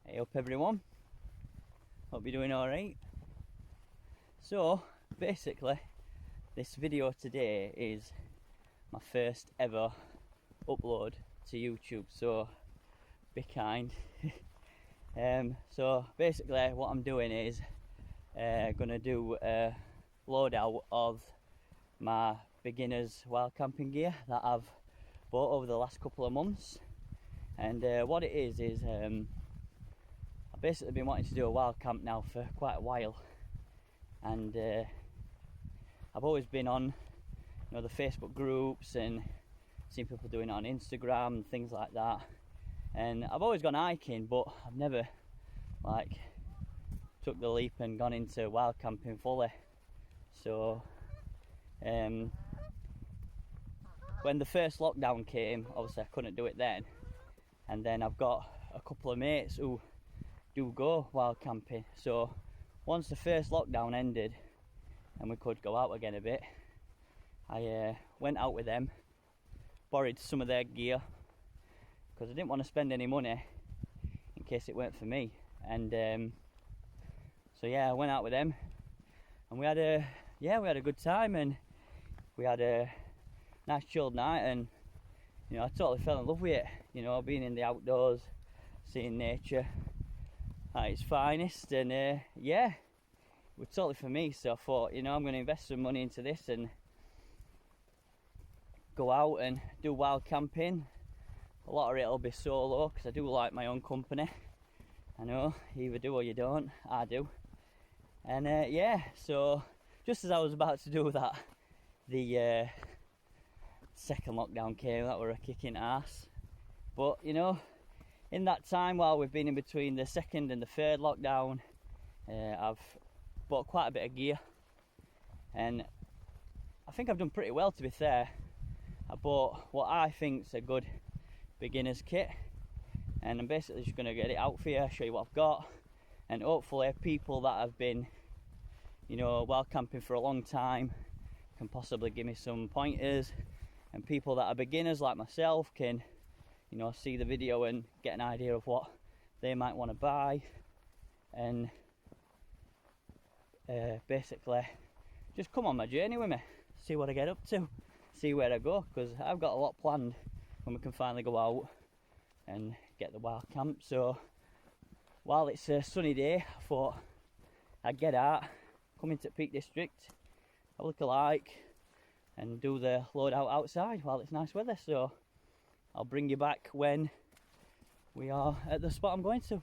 Hey up everyone, hope you're doing alright. So basically this video today is my first ever upload to YouTube, so be kind. So basically what I'm doing is gonna do a loadout of my beginners wild camping gear that I've bought over the last couple of months. And what it is I've basically been wanting to do a wild camp now for quite a while, and I've always been on, you know, the Facebook groups and seen people doing it on Instagram and things like that, and I've always gone hiking, but I've never like took the leap and gone into wild camping fully. So when the first lockdown came, obviously I couldn't do it then, and then I've got a couple of mates who do go wild camping. So once the first lockdown ended and we could go out again a bit, I went out with them, borrowed some of their gear because I didn't want to spend any money in case it weren't for me. And so yeah, I went out with them and we had a good time, and we had a nice chilled night, and you know, I totally fell in love with it, you know, being in the outdoors, seeing nature at its finest. And yeah, it was totally for me. So I thought, you know, I'm going to invest some money into this and go out and do wild camping. A lot of it will be solo because I do like my own company. I know, you either do or you don't. I do. And yeah, so just as I was about to do that, the second lockdown came. That were a kicking ass. But you know, in that time while we've been in between the second and the third lockdown, I've bought quite a bit of gear, and I think I've done pretty well, to be fair. I bought what I think's a good beginner's kit, and I'm basically just going to get it out for you, show you what I've got, and hopefully people that have been, you know, wild camping for a long time can possibly give me some pointers, and people that are beginners like myself can, you know, see the video and get an idea of what they might want to buy, and basically just come on my journey with me, see what I get up to, see where I go, because I've got a lot planned when we can finally go out and get the wild camp. So while it's a sunny day, I thought I'd get out, come into Peak District, have a look alike, and do the load out outside while it's nice weather. So I'll bring you back when we are at the spot I'm going to.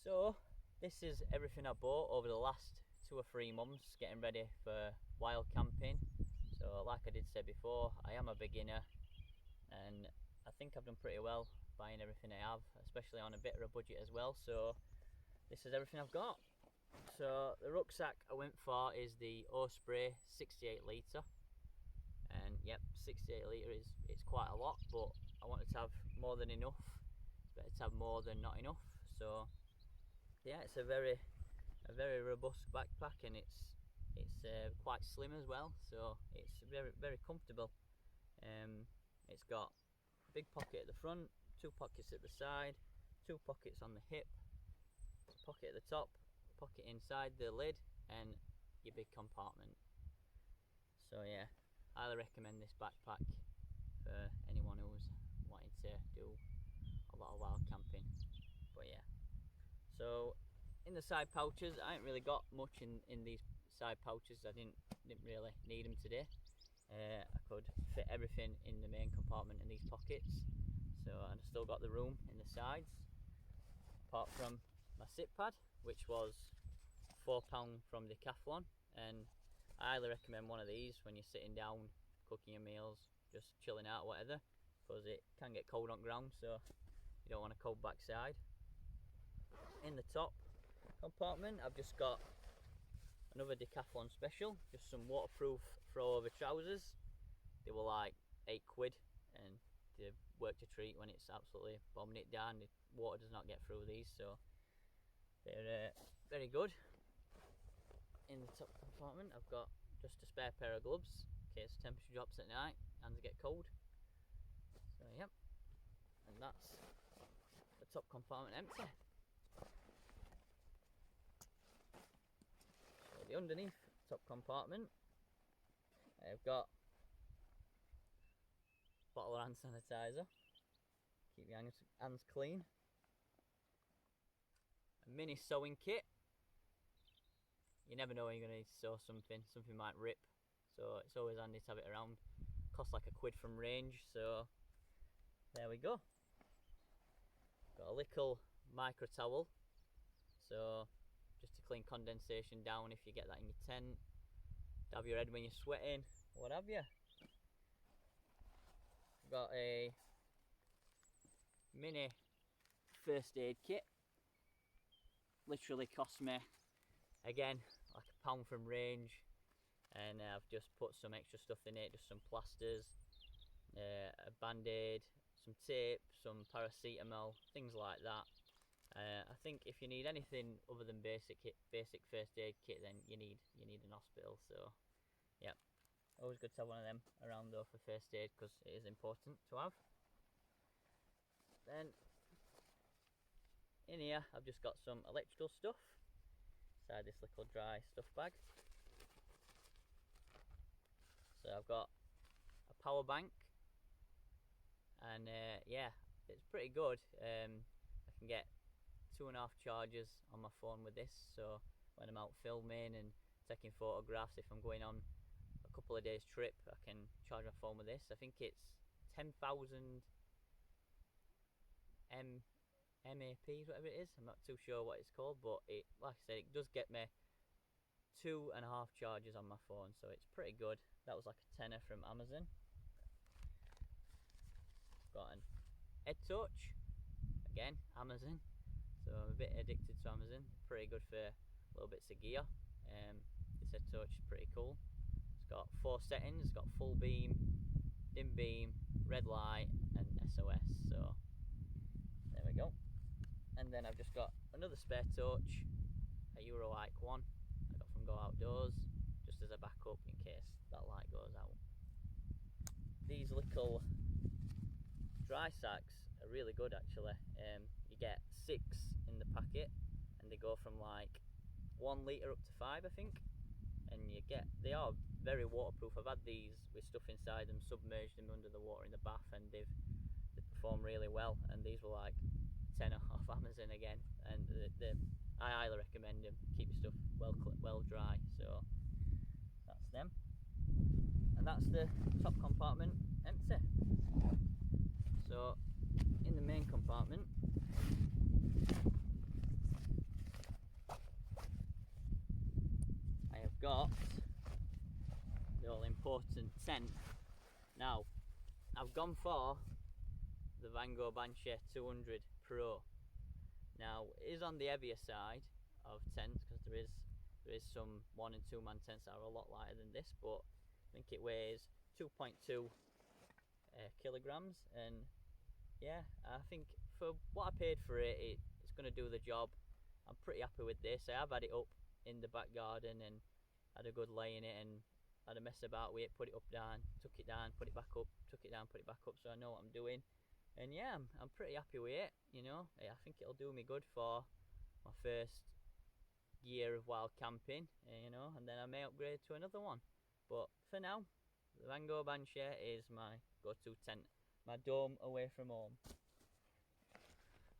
So this is everything I bought over the last 2 or 3 months getting ready for wild camping. So like I did say before, I am a beginner, and I think I've done pretty well buying everything I have, especially on a bit of a budget as well. So this is everything I've got. So the rucksack I went for is the Osprey 68 litre, and yep, 68 litre it's quite a lot, but I wanted to have more than enough. It's better to have more than not enough. So yeah, it's a very robust backpack, and it's quite slim as well, so it's very comfortable. It's got a big pocket at the front, 2 pockets at the side, 2 pockets on the hip, pocket at the top, pocket inside the lid, and your big compartment. So yeah, highly recommend this backpack for anyone who's wanting to do a lot of wild camping. But yeah, so in the side pouches, I ain't really got much in these side pouches. I didn't really need them today. I could fit everything in the main compartment in these pockets. So, and I still got the room in the sides, apart from my sit pad, which was £4 from Decathlon, and I highly recommend one of these when you're sitting down cooking your meals, just chilling out or whatever, because it can get cold on ground, so you don't want a cold backside. In the top compartment I've just got another Decathlon special, just some waterproof throw over trousers. They were like £8 and they worked a treat when it's absolutely bombing it down. The water does not get through these, so they're very good. In the top compartment I've got just a spare pair of gloves in case the temperature drops at night, hands get cold. So yep, and that's the top compartment empty. So the underneath top compartment, I've got a bottle of hand sanitizer, keep your hands clean, a mini sewing kit. You never know when you're going to need to sew something might rip, so it's always handy to have it around. Costs like £1 from Range, so there we go. Got a little micro towel, so just to clean condensation down if you get that in your tent, dab your head when you're sweating, what have you. Got a mini first aid kit, literally cost me again like £1 from Range, and I've just put some extra stuff in it, just some plasters, a band-aid, some tape, some paracetamol, things like that. I think if you need anything other than basic first aid kit, then you need an hospital. So yeah, always good to have one of them around though for first aid, because it is important to have. Then in here I've just got some electrical stuff inside this little dry stuff bag. So I've got a power bank, and yeah, it's pretty good. I can get 2.5 charges on my phone with this, so when I'm out filming and taking photographs, if I'm going on a couple of days trip, I can charge my phone with this. I think it's 10,000 MAPs, whatever it is. I'm not too sure what it's called, but it, like I said, it does get me 2.5 charges on my phone, so it's pretty good. That was like a tenner from Amazon. Got an head torch, again Amazon, so I'm a bit addicted to Amazon. Pretty good for little bits of gear. This head torch is pretty cool. It's got 4 settings. It's got full beam, dim beam, red light, and SOS. So there we go. And then I've just got another spare torch, a Eurolike one I got from Go Outdoors, just as a backup in case that light goes out. These little dry sacks are really good actually. You get 6 in the packet, and they go from like 1 litre up to 5, I think, and they are very waterproof. I've had these with stuff inside them, submerged them under the water in the bath, and they perform really well. And these were like a tenner off Amazon again, and I highly recommend them. Keep your stuff well dry. So that's them, and that's the top compartment empty. So in the main compartment, I have got the all important tent. Now I've gone for the Van Gogh Banshee 200 Pro. Now it is on the heavier side of tents, because there is some 1 and 2 man tents that are a lot lighter than this, but I think it weighs 2.2 kilograms, and yeah, I think for what I paid for it, it's going to do the job. I'm pretty happy with this. I have had it up in the back garden and had a good lay in it, and had a mess about with it, put it up, down, took it down, put it back up, took it down, put it back up, so I know what I'm doing. And yeah, I'm pretty happy with it, you know. I think it'll do me good for my first year of wild camping, you know, and then I may upgrade to another one. But for now, the Van Gogh Banshee is my go-to tent, my dome away from home.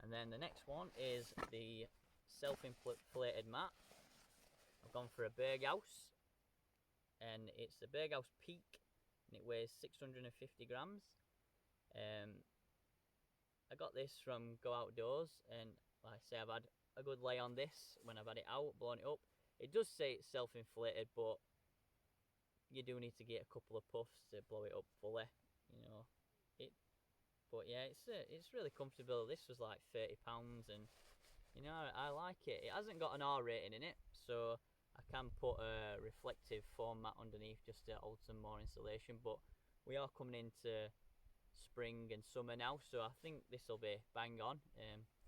And then the next one is the self-inflated mat. I've gone for a Berghaus, and it's the Berghaus Peak and it weighs 650 grams. I got this from Go Outdoors, and like I say, I've had a good lay on this when I've had it out, blown it up. It does say it's self-inflated, but you do need to get a couple of puffs to blow it up fully, you know. But yeah, it's really comfortable. This was like £30, and you know, I like it. It hasn't got an R rating in it, so I can put a reflective foam mat underneath just to hold some more insulation. But we are coming into spring and summer now, so I think this will be bang on.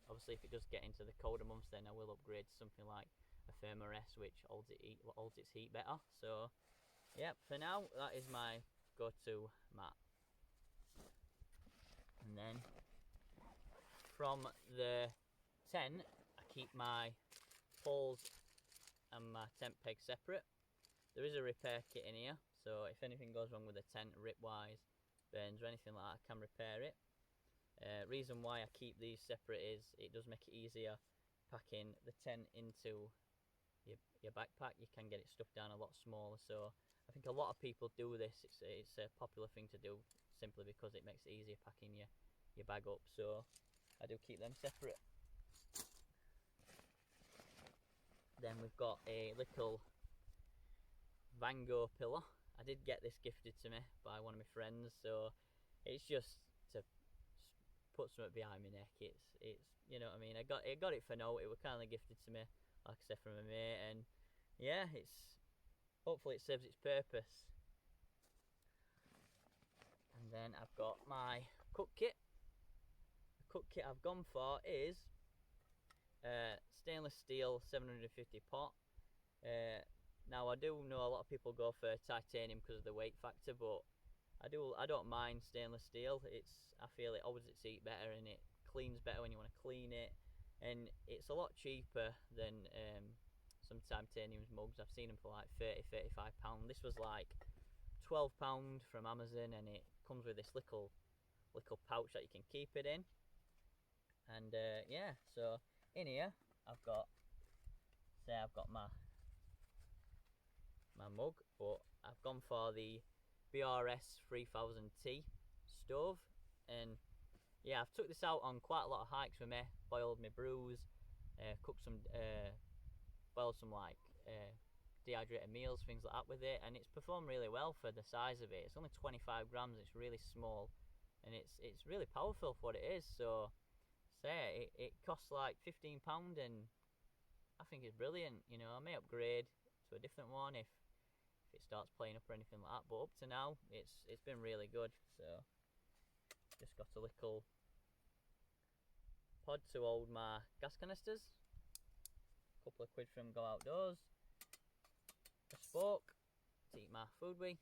Obviously, if it does get into the colder months, then I will upgrade to something like a firmer S, which holds its heat better. So yeah, for now, that is my go-to mat. And then from the tent, I keep my poles and my tent peg separate. There is a repair kit in here, so if anything goes wrong with the tent, rip-wise, burns or anything like that, I can repair it. Reason why I keep these separate is it does make it easier packing the tent into your backpack. You can get it stuffed down a lot smaller, so I think a lot of people do this. It's a popular thing to do simply because it makes it easier packing your bag up, so I do keep them separate. Then we've got a little Van Gogh pillow. I did get this gifted to me by one of my friends, so it's just to put something behind my neck. It's you know what I mean. I got it for now. It was kindly gifted to me, like I said, from a mate, and yeah, hopefully it serves its purpose. And then I've got my cook kit. The cook kit I've gone for is stainless steel 750 pot. Now I do know a lot of people go for titanium because of the weight factor, but I don't mind stainless steel. I feel it holds its heat better and it cleans better when you want to clean it, and it's a lot cheaper than some titanium mugs. I've seen them for like £30–35. This was like £12 from Amazon, and it comes with this little pouch that you can keep it in. And yeah, so in here I've got my mug, but I've gone for the BRS 3000T stove, and yeah, I've took this out on quite a lot of hikes with me, boiled my brews, boiled some like dehydrated meals, things like that with it, and it's performed really well for the size of it. It's only 25 grams, it's really small, and it's really powerful for what it is. So say it costs like £15, and I think it's brilliant. You know, I may upgrade to a different one if it starts playing up or anything like that, but up to now it's been really good. So just got a little pod to hold my gas canisters, a couple of quid from Go Outdoors, a fork to eat my food with,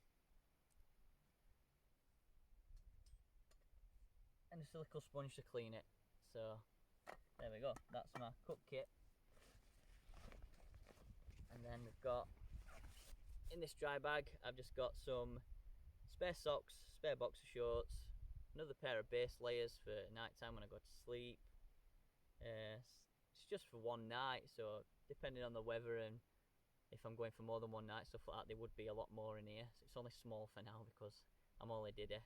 and just a little sponge to clean it. So there we go, that's my cook kit. And then we've got, in this dry bag, I've just got some spare socks, spare boxer shorts, another pair of base layers for night time when I go to sleep. It's just for one night, so depending on the weather and if I'm going for more than one night, stuff like that, there would be a lot more in here. So it's only small for now because I'm only diddy.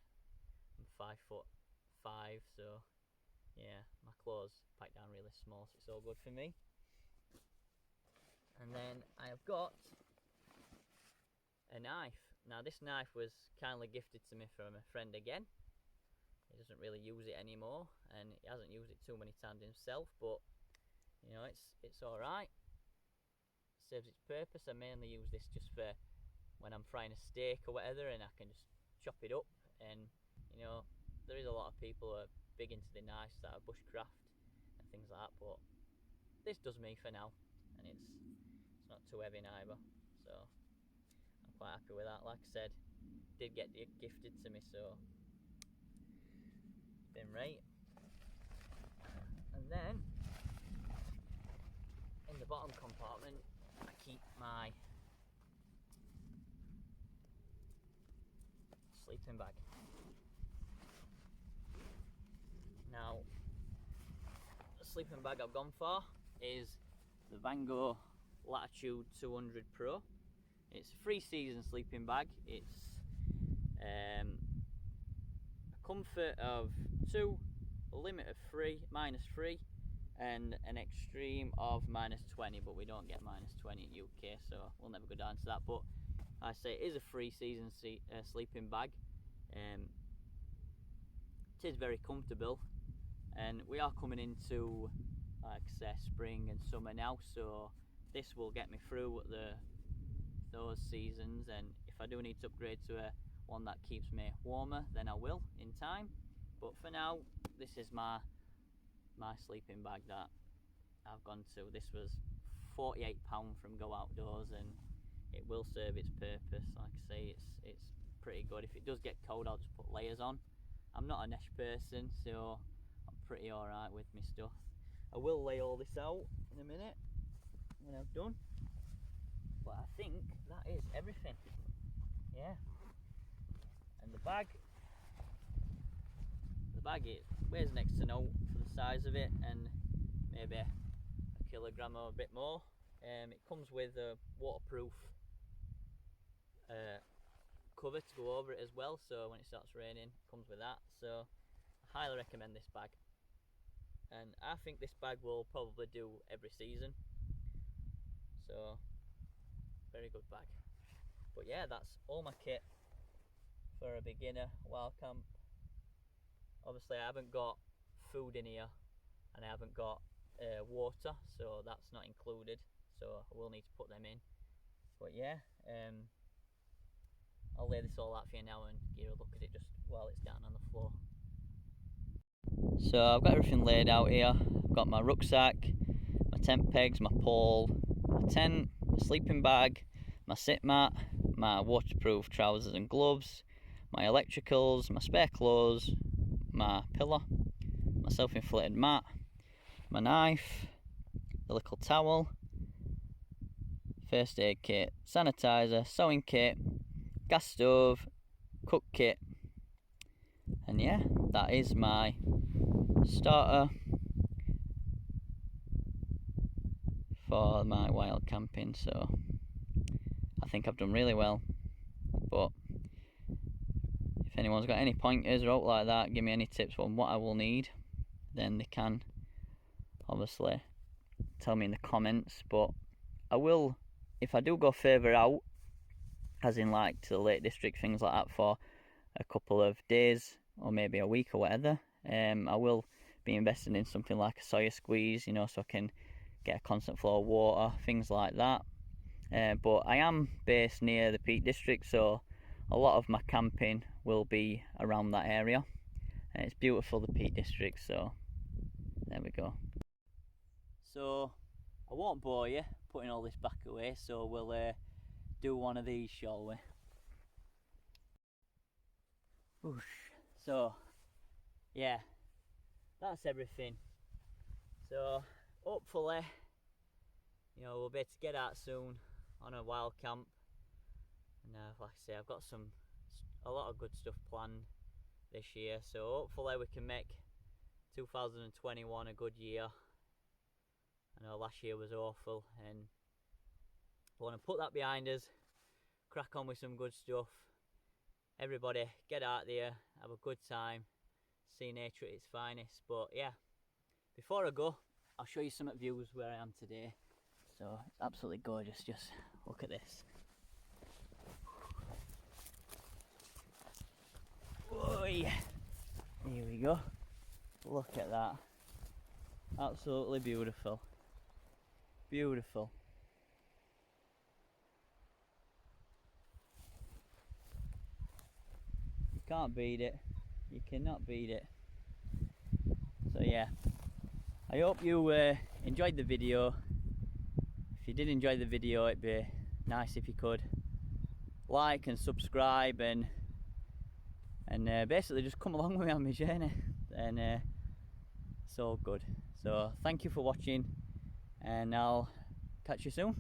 I'm 5'5", so yeah, my clothes packed down really small, so it's all good for me. And then I have got a knife. Now this knife was kindly gifted to me from a friend again. He doesn't really use it anymore, and he hasn't used it too many times himself, but you know, it's alright. Serves its purpose. I mainly use this just for when I'm frying a steak or whatever, and I can just chop it up. And you know, there is a lot of people who are big into the knives that are bushcraft and things like that, but this does me for now, and it's not too heavy neither, so I'm quite happy with that. Like I said, did get it gifted to me, so it's been right. And then in the bottom compartment I keep my sleeping bag. Now the sleeping bag I've gone for is the Van Gogh Latitude 200 Pro. It's a 3-season sleeping bag. It's a comfort of 2, a limit of 3, -3, and an extreme of -20, but we don't get -20 in UK, so we'll never go down to that. But I say it is a free season sleeping bag. It is very comfortable, and we are coming into, like I say, spring and summer now, so this will get me through those seasons. And if I do need to upgrade to one that keeps me warmer, then I will in time. But for now, this is my sleeping bag that I've gone to. This was £48 from Go Outdoors, and it will serve its purpose. Like I say, it's pretty good. If it does get cold, I'll just put layers on. I'm not a nesh person, so I'm pretty alright with my stuff. I will lay all this out in a minute when I've done, but I think that is everything. Yeah. And the bag it weighs next to no for the size of it, and maybe a kilogram or a bit more. It comes with a waterproof cover to go over it as well, so when it starts raining, it comes with that. So I highly recommend this bag, and I think this bag will probably do every season, so very good bag. But yeah, that's all my kit for a beginner wild camp. Obviously I haven't got food in here, and I haven't got water, so that's not included, so I will need to put them in. But yeah, I'll lay this all out for you now and give you a look at it just while it's down on the floor. So I've got everything laid out here. I've got my rucksack, my tent pegs, my pole, my tent, my sleeping bag, my sit mat, my waterproof trousers and gloves, my electricals, my spare clothes, my pillow, my self-inflated mat, my knife, the little towel, first aid kit, sanitizer, sewing kit, gas stove, cook kit, and yeah, that is my starter for my wild camping. So I think I've done really well, but if anyone's got any pointers or out like that, give me any tips on what I will need, then they can obviously tell me in the comments. But I will, if I do go further out, as in like to the Lake District, things like that, for a couple of days or maybe a week or whatever, I will be investing in something like a Sawyer squeeze, you know, so I can get a constant flow of water, things like that. But I am based near the Peak District, so a lot of my camping will be around that area, and it's beautiful, the Peak District, so there we go. So I won't bore you putting all this back away, so we'll do one of these, shall we? Oosh. So yeah, that's everything. So hopefully, you know, we'll be able to get out soon on a wild camp. And like I say, I've got a lot of good stuff planned this year, so hopefully we can make 2021 a good year. I know last year was awful, and I want to put that behind us, crack on with some good stuff. Everybody get out there, have a good time, see nature at its finest. But yeah, before I go, I'll show you some views where I am today. So it's absolutely gorgeous, just look at this. Oh yeah, here we go, look at that, absolutely beautiful, beautiful. You can't beat it, you cannot beat it. So yeah, I hope you enjoyed the video. If you did enjoy the video, it'd be nice if you could like and subscribe, and basically just come along with me on my journey, and it's all good. So thank you for watching, and I'll catch you soon.